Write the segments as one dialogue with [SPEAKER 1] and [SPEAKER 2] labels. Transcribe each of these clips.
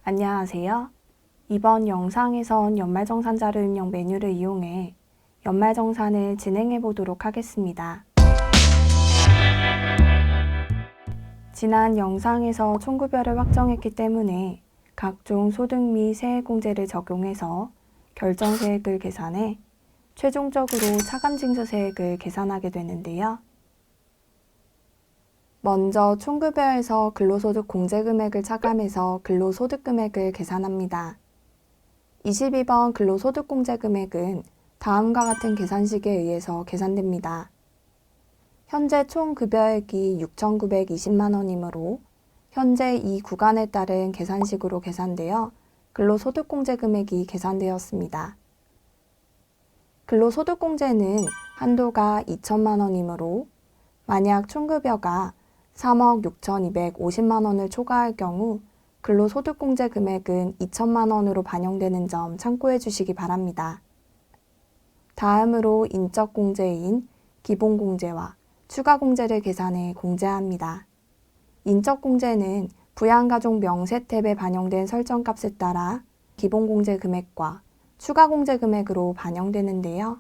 [SPEAKER 1] 안녕하세요. 이번 영상에선 연말정산 자료 입력 메뉴를 이용해 연말정산을 진행해 보도록 하겠습니다. 지난 영상에서 총급여를 확정했기 때문에 각종 소득 및 세액공제를 적용해서 결정세액을 계산해 최종적으로 차감징수세액을 계산하게 되는데요. 먼저 총급여에서 근로소득 공제금액을 차감해서 근로소득금액을 계산합니다. 22번 근로소득공제금액은 다음과 같은 계산식에 의해서 계산됩니다. 현재 총 급여액이 6,920만원이므로 현재 이 구간에 따른 계산식으로 계산되어 근로소득공제금액이 계산되었습니다. 근로소득공제는 한도가 2천만원이므로 만약 총급여가 3억 6,250만원을 초과할 경우 근로소득공제 금액은 2천만원으로 반영되는 점 참고해 주시기 바랍니다. 다음으로 인적공제인 기본공제와 추가공제를 계산해 공제합니다. 인적공제는 부양가족 명세 탭에 반영된 설정값에 따라 기본공제 금액과 추가공제 금액으로 반영되는데요.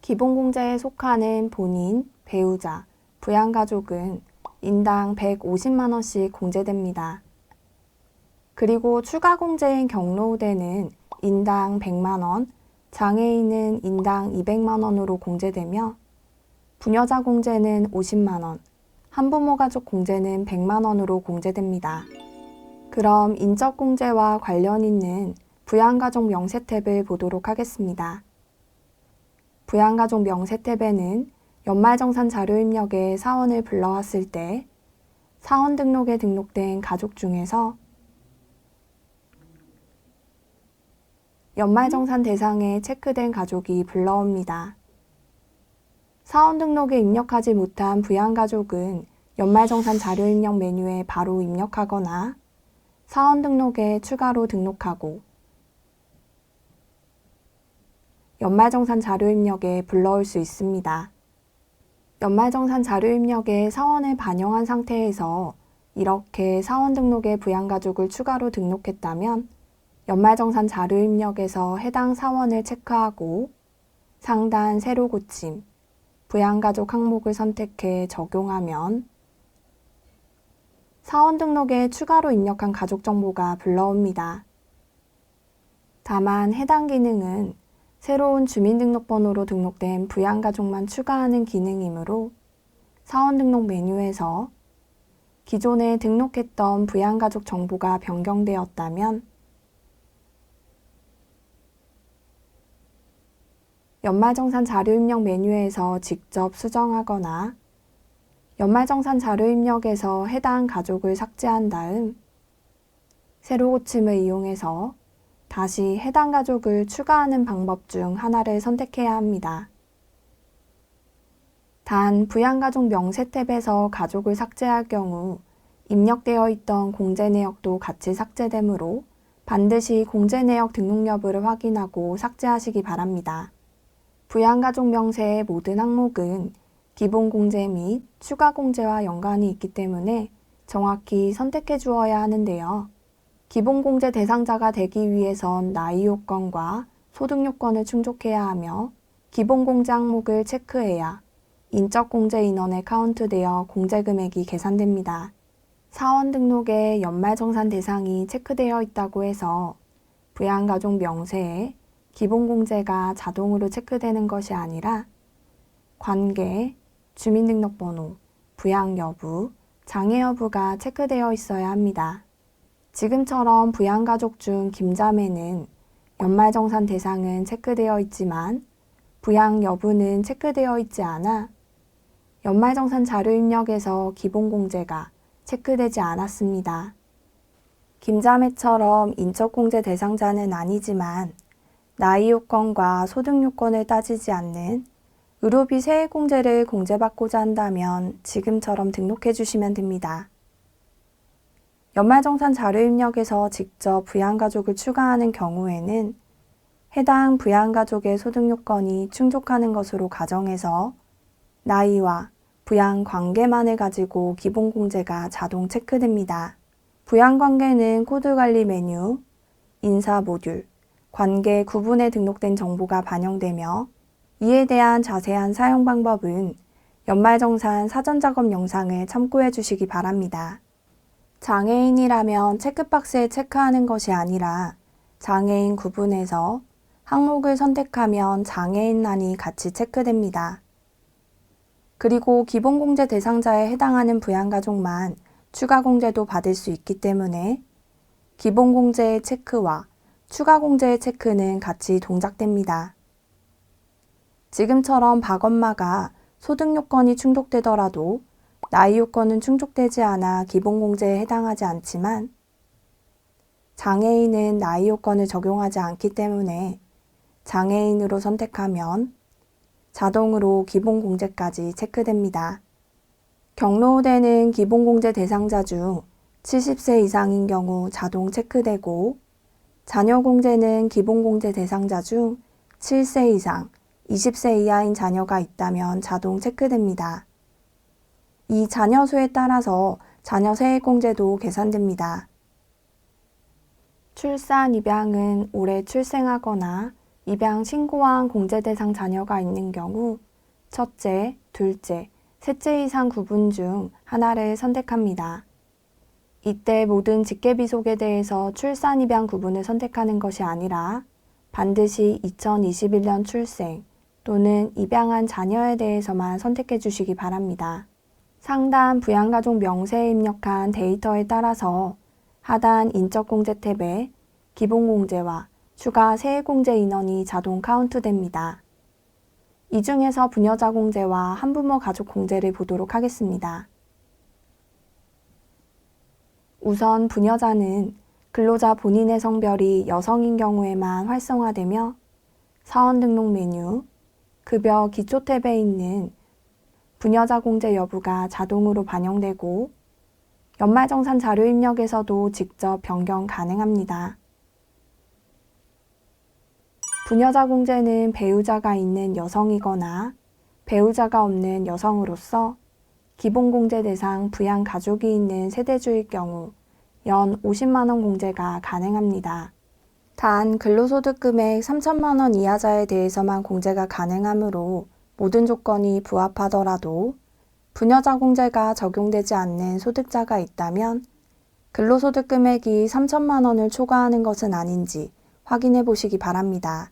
[SPEAKER 1] 기본공제에 속하는 본인, 배우자, 부양가족은 인당 150만원씩 공제됩니다. 그리고 추가공제인 경로우대는 인당 100만원, 장애인은 인당 200만원으로 공제되며 부녀자 공제는 50만원, 한부모 가족 공제는 100만원으로 공제됩니다. 그럼 인적공제와 관련 있는 부양가족 명세 탭을 보도록 하겠습니다. 부양가족 명세 탭에는 연말정산 자료 입력에 사원을 불러왔을 때 사원 등록에 등록된 가족 중에서 연말정산 대상에 체크된 가족이 불러옵니다. 사원 등록에 입력하지 못한 부양가족은 연말정산 자료 입력 메뉴에 바로 입력하거나 사원 등록에 추가로 등록하고 연말정산 자료 입력에 불러올 수 있습니다. 연말정산 자료 입력에 사원을 반영한 상태에서 이렇게 사원 등록에 부양가족을 추가로 등록했다면 연말정산 자료 입력에서 해당 사원을 체크하고 상단 새로 고침, 부양가족 항목을 선택해 적용하면 사원 등록에 추가로 입력한 가족 정보가 불러옵니다. 다만 해당 기능은 새로운 주민등록번호로 등록된 부양가족만 추가하는 기능이므로 사원 등록 메뉴에서 기존에 등록했던 부양가족 정보가 변경되었다면 연말정산 자료 입력 메뉴에서 직접 수정하거나 연말정산 자료 입력에서 해당 가족을 삭제한 다음 새로 고침을 이용해서 다시 해당 가족을 추가하는 방법 중 하나를 선택해야 합니다. 단, 부양가족 명세 탭에서 가족을 삭제할 경우 입력되어 있던 공제 내역도 같이 삭제되므로 반드시 공제 내역 등록 여부를 확인하고 삭제하시기 바랍니다. 부양가족 명세의 모든 항목은 기본공제 및 추가공제와 연관이 있기 때문에 정확히 선택해 주어야 하는데요. 기본공제 대상자가 되기 위해선 나이 요건과 소득 요건을 충족해야 하며 기본공제 항목을 체크해야 인적공제 인원에 카운트되어 공제금액이 계산됩니다. 사원 등록에 연말정산 대상이 체크되어 있다고 해서 부양가족 명세에 기본공제가 자동으로 체크되는 것이 아니라 관계, 주민등록번호, 부양 여부, 장애 여부가 체크되어 있어야 합니다. 지금처럼 부양가족 중 김자매는 연말정산 대상은 체크되어 있지만 부양 여부는 체크되어 있지 않아 연말정산 자료 입력에서 기본공제가 체크되지 않았습니다. 김자매처럼 인적공제 대상자는 아니지만 나이 요건과 소득 요건을 따지지 않는 의료비 세액공제를 공제받고자 한다면 지금처럼 등록해 주시면 됩니다. 연말정산 자료 입력에서 직접 부양가족을 추가하는 경우에는 해당 부양가족의 소득 요건이 충족하는 것으로 가정해서 나이와 부양 관계만을 가지고 기본공제가 자동 체크됩니다. 부양관계는 코드관리 메뉴, 인사 모듈, 관계 구분에 등록된 정보가 반영되며 이에 대한 자세한 사용 방법은 연말정산 사전작업 영상을 참고해 주시기 바랍니다. 장애인이라면 체크박스에 체크하는 것이 아니라 장애인 구분에서 항목을 선택하면 장애인란이 같이 체크됩니다. 그리고 기본공제 대상자에 해당하는 부양가족만 추가공제도 받을 수 있기 때문에 기본공제의 체크와 추가공제의 체크는 같이 동작됩니다. 지금처럼 박엄마가 소득 요건이 충족되더라도 나이 요건은 충족되지 않아 기본공제에 해당하지 않지만 장애인은 나이 요건을 적용하지 않기 때문에 장애인으로 선택하면 자동으로 기본공제까지 체크됩니다. 경로우대는 기본공제 대상자 중 70세 이상인 경우 자동 체크되고 자녀공제는 기본공제 대상자 중 7세 이상, 20세 이하인 자녀가 있다면 자동 체크됩니다. 이 자녀 수에 따라서 자녀 세액공제도 계산됩니다. 출산, 입양은 올해 출생하거나 입양 신고한 공제 대상 자녀가 있는 경우 첫째, 둘째, 셋째 이상 구분 중 하나를 선택합니다. 이때 모든 직계비속에 대해서 출산, 입양 구분을 선택하는 것이 아니라 반드시 2021년 출생 또는 입양한 자녀에 대해서만 선택해 주시기 바랍니다. 상단 부양가족 명세에 입력한 데이터에 따라서 하단 인적공제 탭에 기본공제와 추가 세액공제 인원이 자동 카운트됩니다. 이 중에서 부녀자 공제와 한부모 가족 공제를 보도록 하겠습니다. 우선 부녀자는 근로자 본인의 성별이 여성인 경우에만 활성화되며 사원 등록 메뉴, 급여 기초 탭에 있는 부녀자 공제 여부가 자동으로 반영되고 연말정산 자료 입력에서도 직접 변경 가능합니다. 부녀자 공제는 배우자가 있는 여성이거나 배우자가 없는 여성으로서 기본공제 대상 부양 가족이 있는 세대주일 경우 연 50만 원 공제가 가능합니다. 단 근로소득 금액 3천만 원 이하자에 대해서만 공제가 가능하므로 모든 조건이 부합하더라도 부녀자 공제가 적용되지 않는 소득자가 있다면 근로소득 금액이 3천만 원을 초과하는 것은 아닌지 확인해 보시기 바랍니다.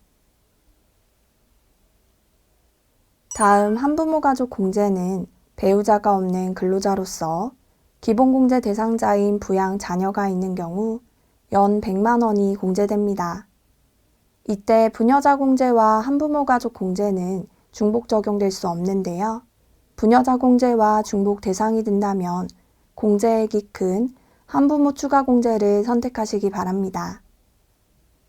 [SPEAKER 1] 다음 한부모 가족 공제는 배우자가 없는 근로자로서 기본공제 대상자인 부양 자녀가 있는 경우 연 100만 원이 공제됩니다. 이때 부녀자 공제와 한부모 가족 공제는 중복 적용될 수 없는데요. 부녀자 공제와 중복 대상이 된다면 공제액이 큰 한부모 추가 공제를 선택하시기 바랍니다.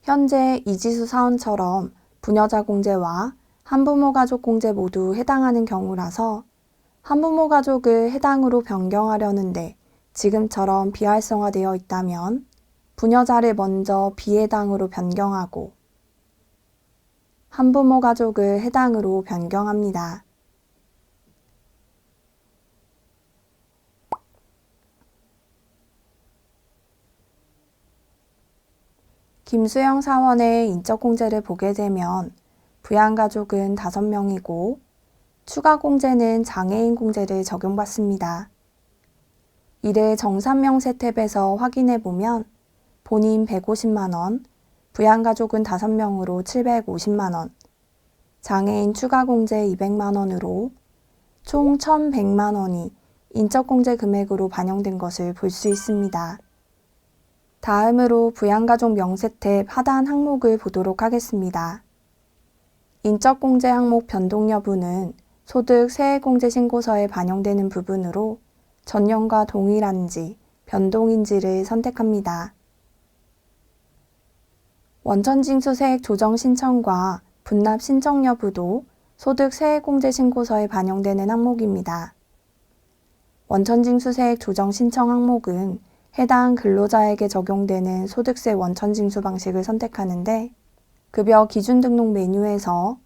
[SPEAKER 1] 현재 이지수 사원처럼 부녀자 공제와 한부모 가족 공제 모두 해당하는 경우라서 한부모 가족을 해당으로 변경하려는데 지금처럼 비활성화되어 있다면 부녀자를 먼저 비해당으로 변경하고 한부모 가족을 해당으로 변경합니다. 김수영 사원의 인적공제를 보게 되면 부양가족은 5명이고 추가 공제는 장애인 공제를 적용받습니다. 이를 정산명세 탭에서 확인해 보면 본인 150만 원, 부양가족은 5명으로 750만 원, 장애인 추가 공제 200만 원으로 총 1,100만 원이 인적공제 금액으로 반영된 것을 볼 수 있습니다. 다음으로 부양가족 명세 탭 하단 항목을 보도록 하겠습니다. 인적공제 항목 변동 여부는 소득 세액공제 신고서에 반영되는 부분으로 전년과 동일한지 변동인지를 선택합니다. 원천징수세액 조정 신청과 분납 신청 여부도 소득 세액공제 신고서에 반영되는 항목입니다. 원천징수세액 조정 신청 항목은 해당 근로자에게 적용되는 소득세 원천징수 방식을 선택하는데 급여 기준 등록 메뉴에서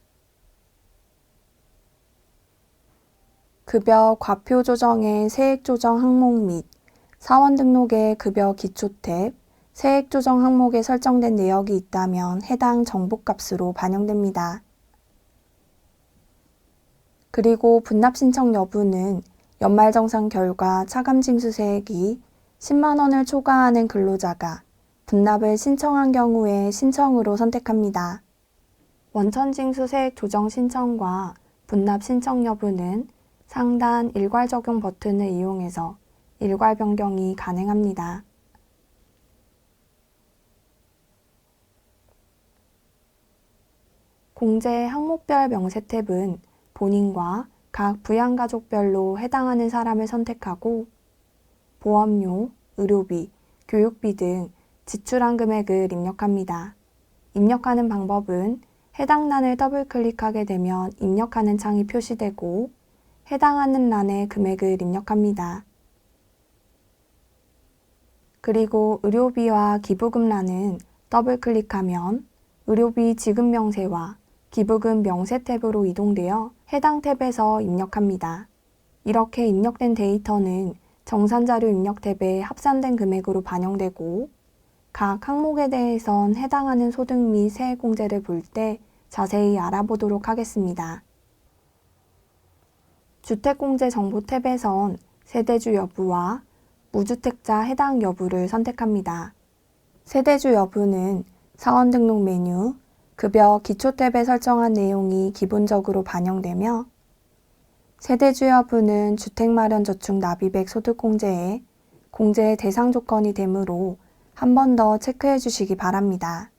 [SPEAKER 1] 급여 과표 조정의 세액 조정 항목 및 사원 등록에 급여 기초 탭, 세액 조정 항목에 설정된 내역이 있다면 해당 정보값으로 반영됩니다. 그리고 분납 신청 여부는 연말정산 결과 차감징수세액이 10만 원을 초과하는 근로자가 분납을 신청한 경우에 신청으로 선택합니다. 원천징수세액 조정 신청과 분납 신청 여부는 상단 일괄 적용 버튼을 이용해서 일괄 변경이 가능합니다. 공제 항목별 명세 탭은 본인과 각 부양가족별로 해당하는 사람을 선택하고 보험료, 의료비, 교육비 등 지출한 금액을 입력합니다. 입력하는 방법은 해당 란을 더블클릭하게 되면 입력하는 창이 표시되고 해당하는 란에 금액을 입력합니다. 그리고 의료비와 기부금 란은 더블클릭하면 의료비 지급 명세와 기부금 명세 탭으로 이동되어 해당 탭에서 입력합니다. 이렇게 입력된 데이터는 정산자료 입력 탭에 합산된 금액으로 반영되고 각 항목에 대해선 해당하는 소득 및 세액공제를 볼 때 자세히 알아보도록 하겠습니다. 주택공제 정보 탭에선 세대주 여부와 무주택자 해당 여부를 선택합니다. 세대주 여부는 사원 등록 메뉴, 급여 기초 탭에 설정한 내용이 기본적으로 반영되며 세대주 여부는 주택마련저축 납입액 소득공제에 공제 대상 조건이 되므로 한 번 더 체크해 주시기 바랍니다.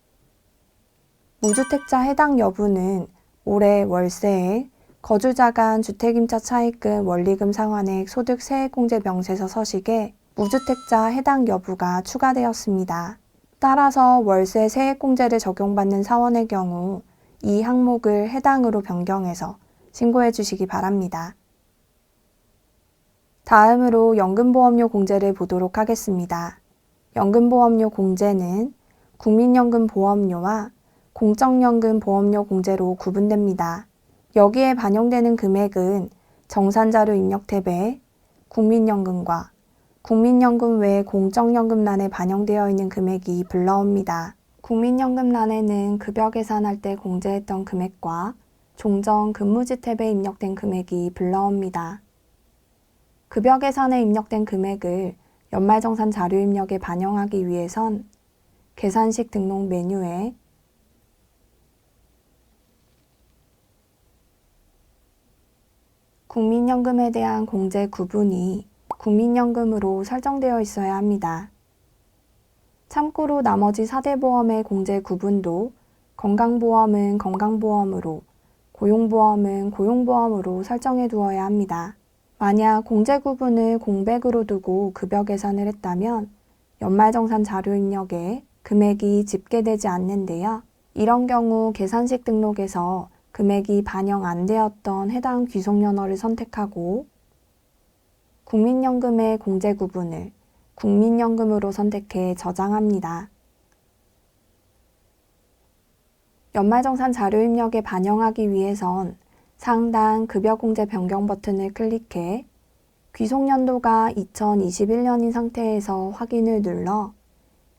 [SPEAKER 1] 무주택자 해당 여부는 올해 월세액, 거주자 간 주택임차 차입금 원리금 상환액 소득 세액공제 명세서 서식에 무주택자 해당 여부가 추가되었습니다. 따라서 월세 세액공제를 적용받는 사원의 경우 이 항목을 해당으로 변경해서 신고해 주시기 바랍니다. 다음으로 연금보험료 공제를 보도록 하겠습니다. 연금보험료 공제는 국민연금 보험료와 공적연금 보험료 공제로 구분됩니다. 여기에 반영되는 금액은 정산자료 입력 탭에 국민연금과 국민연금 외 공적연금란에 반영되어 있는 금액이 불러옵니다. 국민연금란에는 급여 계산할 때 공제했던 금액과 종전 근무지 탭에 입력된 금액이 불러옵니다. 급여 계산에 입력된 금액을 연말정산 자료 입력에 반영하기 위해선 계산식 등록 메뉴에 국민연금에 대한 공제 구분이 국민연금으로 설정되어 있어야 합니다. 참고로 나머지 4대 보험의 공제 구분도 건강보험은 건강보험으로, 고용보험은 고용보험으로 설정해 두어야 합니다. 만약 공제 구분을 공백으로 두고 급여 계산을 했다면 연말정산 자료 입력에 금액이 집계되지 않는데요. 이런 경우 계산식 등록에서 금액이 반영 안 되었던 해당 귀속연월을 선택하고 국민연금의 공제 구분을 국민연금으로 선택해 저장합니다. 연말정산 자료 입력에 반영하기 위해선 상단 급여공제 변경 버튼을 클릭해 귀속연도가 2021년인 상태에서 확인을 눌러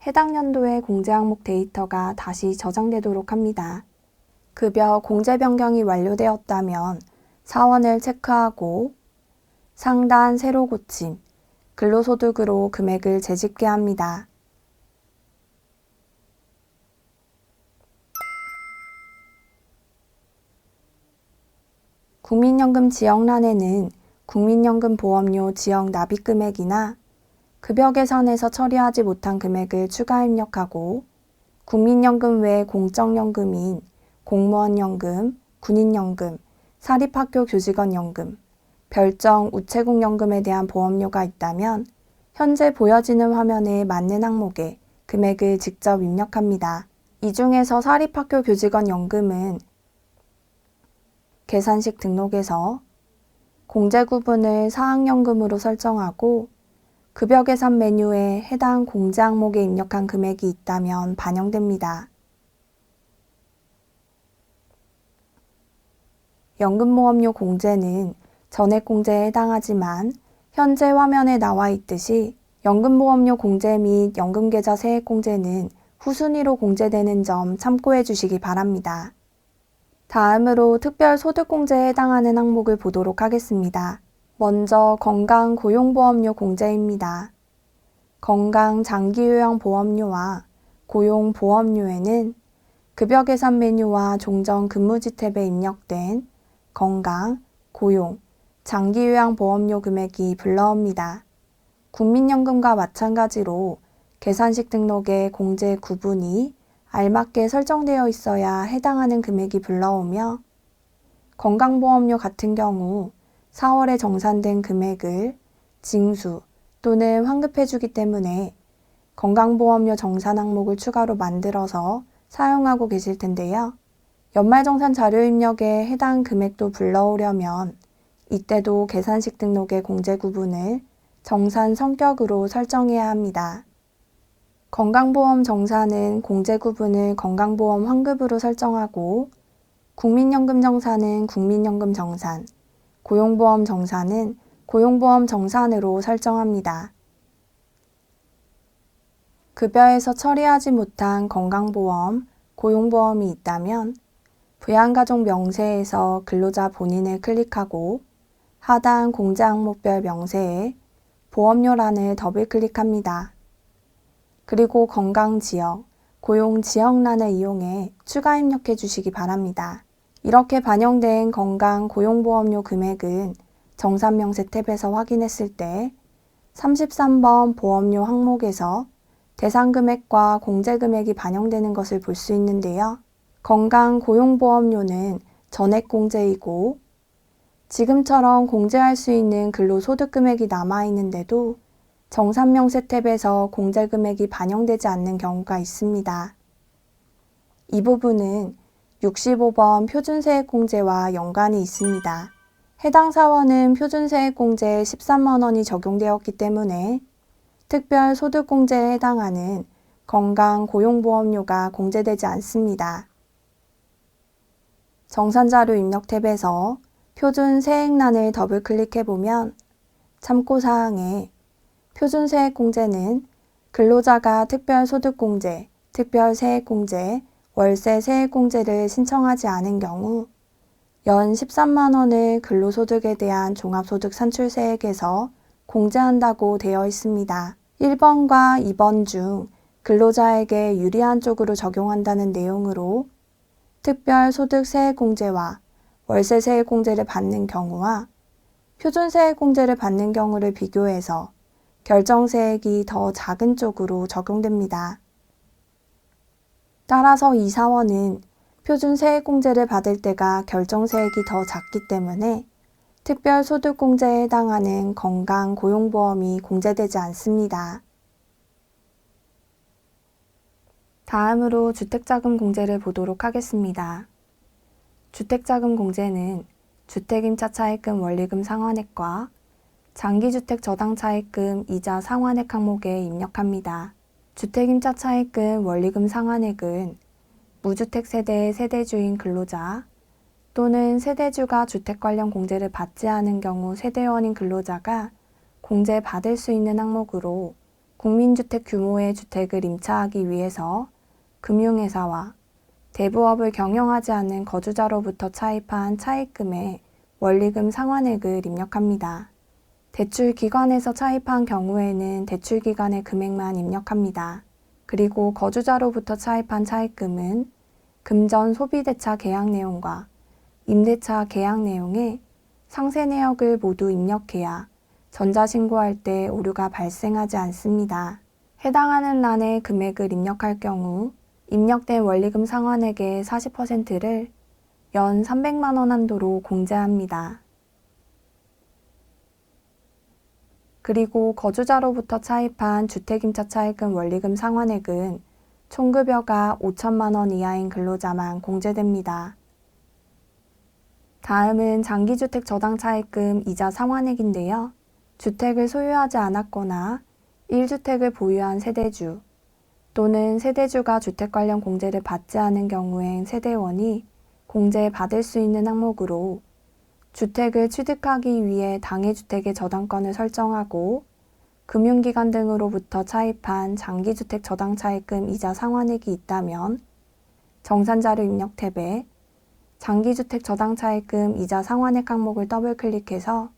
[SPEAKER 1] 해당 연도의 공제 항목 데이터가 다시 저장되도록 합니다. 급여 공제 변경이 완료되었다면 사원을 체크하고 상단 새로 고침, 근로소득으로 금액을 재집계합니다. 국민연금 지역란에는 국민연금 보험료 지역 납입금액이나 급여 계산에서 처리하지 못한 금액을 추가 입력하고 국민연금 외 공적연금인 공무원연금, 군인연금, 사립학교 교직원연금, 별정 우체국연금에 대한 보험료가 있다면 현재 보여지는 화면에 맞는 항목에 금액을 직접 입력합니다. 이 중에서 사립학교 교직원연금은 계산식 등록에서 공제 구분을 사학연금으로 설정하고 급여 계산 메뉴에 해당 공제 항목에 입력한 금액이 있다면 반영됩니다. 연금보험료 공제는 전액 공제에 해당하지만 현재 화면에 나와 있듯이 연금보험료 공제 및 연금계좌 세액공제는 후순위로 공제되는 점 참고해 주시기 바랍니다. 다음으로 특별소득공제에 해당하는 항목을 보도록 하겠습니다. 먼저 건강고용보험료 공제입니다. 건강장기요양보험료와 고용보험료에는 급여계산 메뉴와 종전 근무지탭에 입력된 건강, 고용, 장기요양보험료 금액이 불러옵니다. 국민연금과 마찬가지로 계산식 등록의 공제 구분이 알맞게 설정되어 있어야 해당하는 금액이 불러오며 건강보험료 같은 경우 4월에 정산된 금액을 징수 또는 환급해주기 때문에 건강보험료 정산 항목을 추가로 만들어서 사용하고 계실 텐데요. 연말정산 자료 입력에 해당 금액도 불러오려면 이때도 계산식 등록의 공제 구분을 정산 성격으로 설정해야 합니다. 건강보험 정산은 공제 구분을 건강보험 환급으로 설정하고 국민연금 정산은 국민연금 정산, 고용보험 정산은 고용보험 정산으로 설정합니다. 급여에서 처리하지 못한 건강보험, 고용보험이 있다면 부양가족 명세에서 근로자 본인을 클릭하고 하단 공제 항목별 명세에 보험료란을 더블클릭합니다. 그리고 건강지역, 고용지역란을 이용해 추가 입력해 주시기 바랍니다. 이렇게 반영된 건강 고용보험료 금액은 정산명세 탭에서 확인했을 때 33번 보험료 항목에서 대상금액과 공제금액이 반영되는 것을 볼 수 있는데요. 건강 고용보험료는 전액공제이고 지금처럼 공제할 수 있는 근로소득금액이 남아있는데도 정산명세 탭에서 공제금액이 반영되지 않는 경우가 있습니다. 이 부분은 65번 표준세액공제와 연관이 있습니다. 해당 사원은 표준세액공제 13만 원이 적용되었기 때문에 특별소득공제에 해당하는 건강고용보험료가 공제되지 않습니다. 정산자료 입력 탭에서 표준세액란을 더블클릭해보면 참고사항에 표준세액공제는 근로자가 특별소득공제, 특별세액공제, 월세세액공제를 신청하지 않은 경우 연 13만 원을 근로소득에 대한 종합소득 산출세액에서 공제한다고 되어 있습니다. 1번과 2번 중 근로자에게 유리한 쪽으로 적용한다는 내용으로 특별소득세액공제와 월세세액공제를 받는 경우와 표준세액공제를 받는 경우를 비교해서 결정세액이 더 작은 쪽으로 적용됩니다. 따라서 이 사원은 표준세액공제를 받을 때가 결정세액이 더 작기 때문에 특별소득공제에 해당하는 건강고용보험이 공제되지 않습니다. 다음으로 주택자금 공제를 보도록 하겠습니다. 주택자금 공제는 주택임차 차입금 원리금 상환액과 장기주택 저당 차입금 이자 상환액 항목에 입력합니다. 주택임차 차입금 원리금 상환액은 무주택 세대의 세대주인 근로자 또는 세대주가 주택 관련 공제를 받지 않은 경우 세대원인 근로자가 공제받을 수 있는 항목으로 국민주택 규모의 주택을 임차하기 위해서 금융회사와 대부업을 경영하지 않는 거주자로부터 차입한 차입금의 원리금 상환액을 입력합니다. 대출기관에서 차입한 경우에는 대출기관의 금액만 입력합니다. 그리고 거주자로부터 차입한 차입금은 금전 소비대차 계약 내용과 임대차 계약 내용에 상세 내역을 모두 입력해야 전자신고할 때 오류가 발생하지 않습니다. 해당하는 란에 금액을 입력할 경우 입력된 원리금 상환액의 40%를 연 300만 원 한도로 공제합니다. 그리고 거주자로부터 차입한 주택임차 차입금 원리금 상환액은 총급여가 5천만 원 이하인 근로자만 공제됩니다. 다음은 장기주택 저당 차입금 이자 상환액인데요. 주택을 소유하지 않았거나 1주택을 보유한 세대주 또는 세대주가 주택 관련 공제를 받지 않은 경우엔 세대원이 공제받을 수 있는 항목으로 주택을 취득하기 위해 당해주택의 저당권을 설정하고 금융기관 등으로부터 차입한 장기주택 저당차입금 이자 상환액이 있다면 정산자료 입력 탭에 장기주택 저당차입금 이자 상환액 항목을 더블클릭해서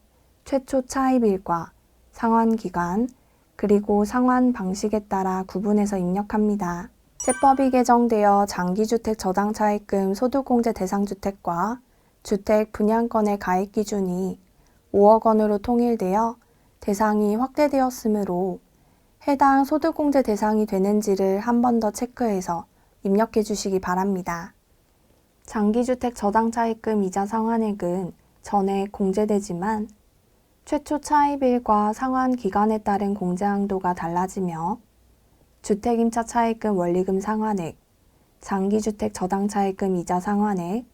[SPEAKER 1] 최초 차입일과 상환기간 그리고 상환 방식에 따라 구분해서 입력합니다. 세법이 개정되어 장기주택 저당차입금 소득공제 대상주택과 주택 분양권의 가액 기준이 5억 원으로 통일되어 대상이 확대되었으므로 해당 소득공제 대상이 되는지를 한 번 더 체크해서 입력해 주시기 바랍니다. 장기주택 저당차입금 이자 상환액은 전액 공제되지만 최초 차입일과 상환 기간에 따른 공제 한도가 달라지며 주택임차 차입금 원리금 상환액, 장기주택 저당차입금 이자 상환액,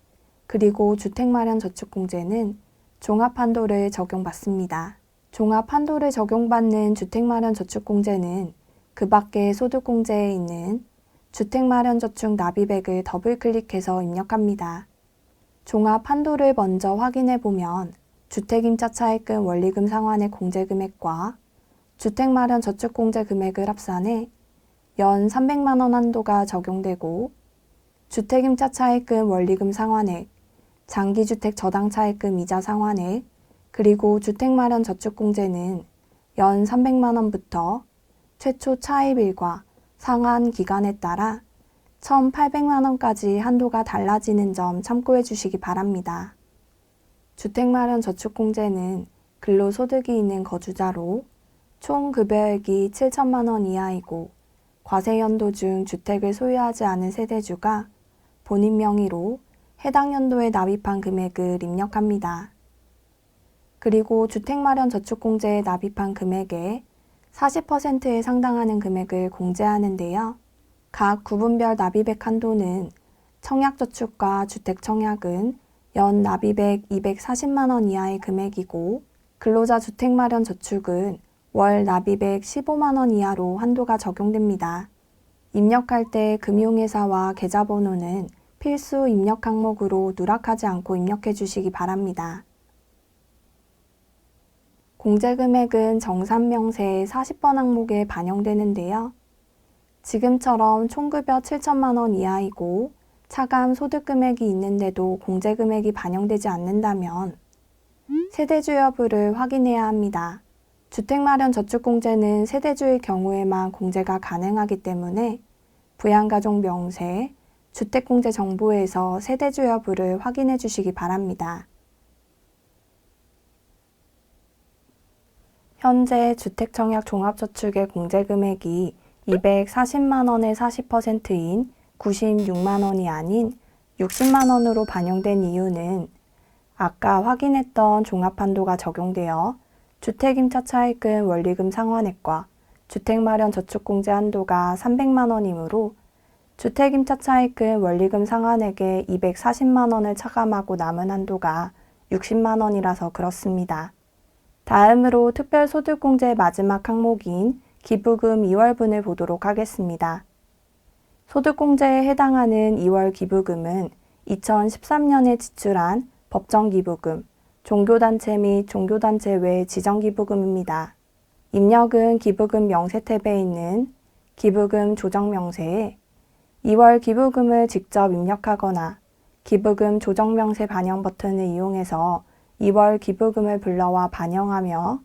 [SPEAKER 1] 그리고 주택마련저축공제는 종합한도를 적용받습니다. 종합한도를 적용받는 주택마련저축공제는 그 밖에 소득공제에 있는 주택마련저축 납입액을 더블클릭해서 입력합니다. 종합한도를 먼저 확인해보면 주택임차 차입금 원리금 상환액 공제금액과 주택마련저축공제 금액을 합산해 연 300만 원 한도가 적용되고 주택임차 차입금 원리금 상환액, 장기주택 저당차입금 이자 상환액, 그리고 주택마련저축공제는 연 300만 원부터 최초 차입일과 상환 기간에 따라 1,800만 원까지 한도가 달라지는 점 참고해 주시기 바랍니다. 주택마련저축공제는 근로소득이 있는 거주자로 총 급여액이 7천만 원 이하이고 과세연도 중 주택을 소유하지 않은 세대주가 본인 명의로 해당 연도에 납입한 금액을 입력합니다. 그리고 주택마련저축공제에 납입한 금액의 40%에 상당하는 금액을 공제하는데요. 각 구분별 납입액 한도는 청약저축과 주택청약은 연 납입액 240만 원 이하의 금액이고 근로자 주택마련저축은 월 납입액 15만 원 이하로 한도가 적용됩니다. 입력할 때 금융회사와 계좌번호는 필수 입력 항목으로 누락하지 않고 입력해 주시기 바랍니다. 공제금액은 정산명세의 40번 항목에 반영되는데요. 지금처럼 총급여 7천만 원 이하이고 차감 소득금액이 있는데도 공제금액이 반영되지 않는다면 세대주 여부를 확인해야 합니다. 주택마련저축공제는 세대주의 경우에만 공제가 가능하기 때문에 부양가족 명세, 주택공제 정보에서 세대주 여부를 확인해 주시기 바랍니다. 현재 주택청약 종합저축의 공제금액이 240만 원의 40%인 96만 원이 아닌 60만 원으로 반영된 이유는 아까 확인했던 종합한도가 적용되어 주택임차 차입금 원리금 상환액과 주택마련저축공제 한도가 300만 원이므로 주택임차 차입금 원리금 상환액에 240만 원을 차감하고 남은 한도가 60만 원이라서 그렇습니다. 다음으로 특별소득공제 마지막 항목인 기부금 2월분을 보도록 하겠습니다. 소득공제에 해당하는 2월 기부금은 2013년에 지출한 법정기부금, 종교단체 및 종교단체 외 지정기부금입니다. 입력은 기부금 명세 탭에 있는 기부금 조정명세에 2월 기부금을 직접 입력하거나 기부금 조정명세 반영 버튼을 이용해서 2월 기부금을 불러와 반영하며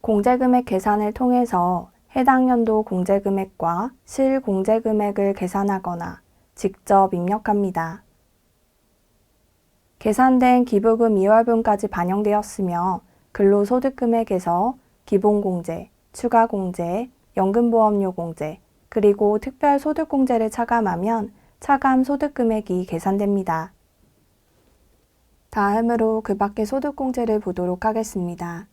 [SPEAKER 1] 공제금액 계산을 통해서 해당 연도 공제금액과 실공제금액을 계산하거나 직접 입력합니다. 계산된 기부금 2월분까지 반영되었으며 근로소득금액에서 기본공제, 추가공제, 연금보험료 공제, 그리고 특별소득공제를 차감하면 차감 소득금액이 계산됩니다. 다음으로 그 밖의 소득공제를 보도록 하겠습니다.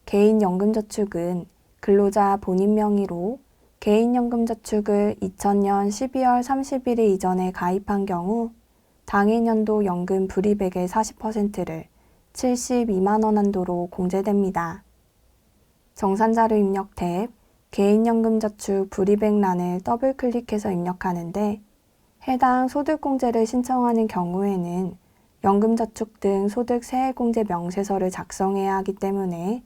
[SPEAKER 1] 개인연금저축은 근로자 본인 명의로 개인연금저축을 2000년 12월 31일 이전에 가입한 경우 당해년도 연금 불입액의 40%를 72만 원 한도로 공제됩니다. 정산자료 입력 탭 개인연금저축 불입액란을 더블클릭해서 입력하는데 해당 소득공제를 신청하는 경우에는 연금저축 등 소득 세액공제 명세서를 작성해야 하기 때문에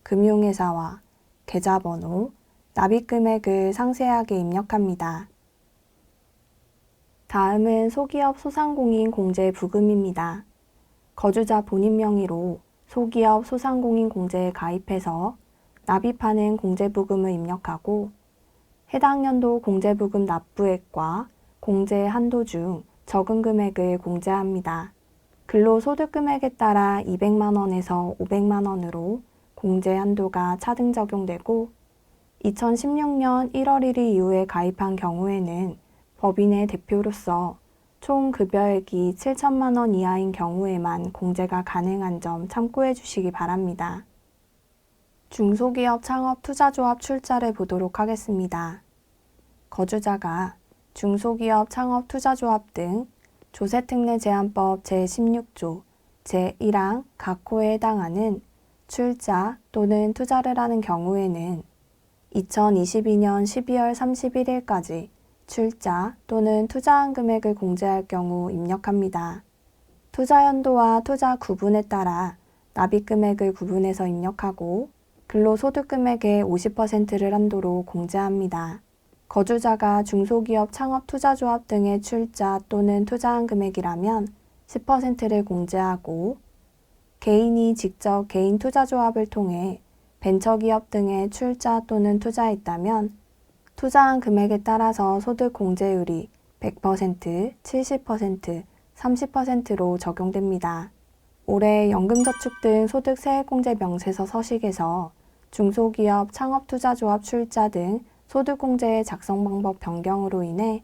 [SPEAKER 1] 금융회사와 계좌번호, 납입금액을 상세하게 입력합니다. 다음은 소기업 소상공인 공제 부금입니다. 거주자 본인 명의로 소기업 소상공인 공제에 가입해서 납입하는 공제부금을 입력하고 해당 연도 공제부금 납부액과 공제 한도 중 적은 금액을 공제합니다. 근로소득금액에 따라 200만 원에서 500만 원으로 공제 한도가 차등 적용되고 2016년 1월 1일 이후에 가입한 경우에는 법인의 대표로서 총 급여액이 7천만 원 이하인 경우에만 공제가 가능한 점 참고해 주시기 바랍니다. 중소기업 창업 투자조합 출자를 보도록 하겠습니다. 거주자가 중소기업 창업 투자조합 등 조세특례 제한법 제16조 제1항 각호에 해당하는 출자 또는 투자를 하는 경우에는 2022년 12월 31일까지 출자 또는 투자한 금액을 공제할 경우 입력합니다. 투자 연도와 투자 구분에 따라 납입금액을 구분해서 입력하고 근로소득금액의 50%를 한도로 공제합니다. 거주자가 중소기업 창업투자조합 등의 출자 또는 투자한 금액이라면 10%를 공제하고 개인이 직접 개인 투자조합을 통해 벤처기업 등의 출자 또는 투자했다면 투자한 금액에 따라서 소득 공제율이 100%, 70%, 30%로 적용됩니다. 올해 연금저축 등 소득 세액공제 명세서 서식에서 중소기업 창업투자조합 출자 등 소득공제의 작성 방법 변경으로 인해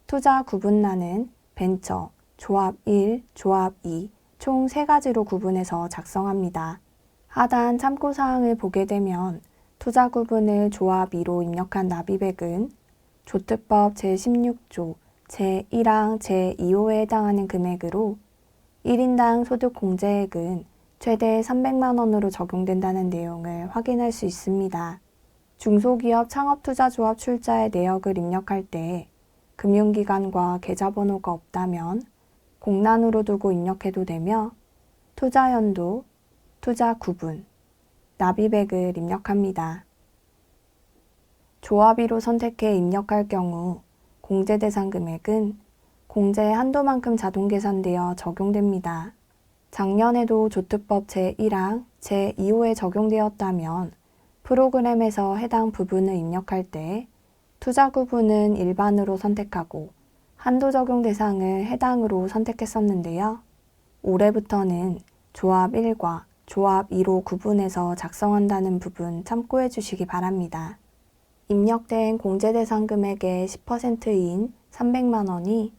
[SPEAKER 1] 투자 구분란은 벤처, 조합 1, 조합 2, 총 3가지로 구분해서 작성합니다. 하단 참고사항을 보게 되면 투자 구분을 조합 2로 입력한 납입액은 조특법 제16조 제1항 제2호에 해당하는 금액으로 1인당 소득공제액은 최대 300만 원으로 적용된다는 내용을 확인할 수 있습니다. 중소기업 창업투자조합 출자의 내역을 입력할 때 금융기관과 계좌번호가 없다면 공란으로 두고 입력해도 되며 투자연도, 투자구분, 납입액을 입력합니다. 조합 2로 선택해 입력할 경우 공제 대상 금액은 공제 한도만큼 자동 계산되어 적용됩니다. 작년에도 조특법 제1항, 제2호에 적용되었다면 프로그램에서 해당 부분을 입력할 때 투자 구분은 일반으로 선택하고 한도 적용 대상을 해당으로 선택했었는데요. 올해부터는 조합 1과 조합 2로 구분해서 작성한다는 부분 참고해 주시기 바랍니다. 입력된 공제 대상 금액의 10%인 300만 원이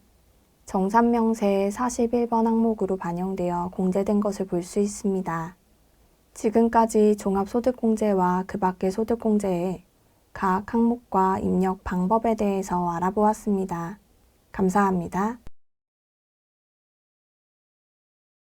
[SPEAKER 1] 정산명세 41번 항목으로 반영되어 공제된 것을 볼 수 있습니다. 지금까지 종합소득공제와 그 밖의 소득공제의 각 항목과 입력 방법에 대해서 알아보았습니다. 감사합니다.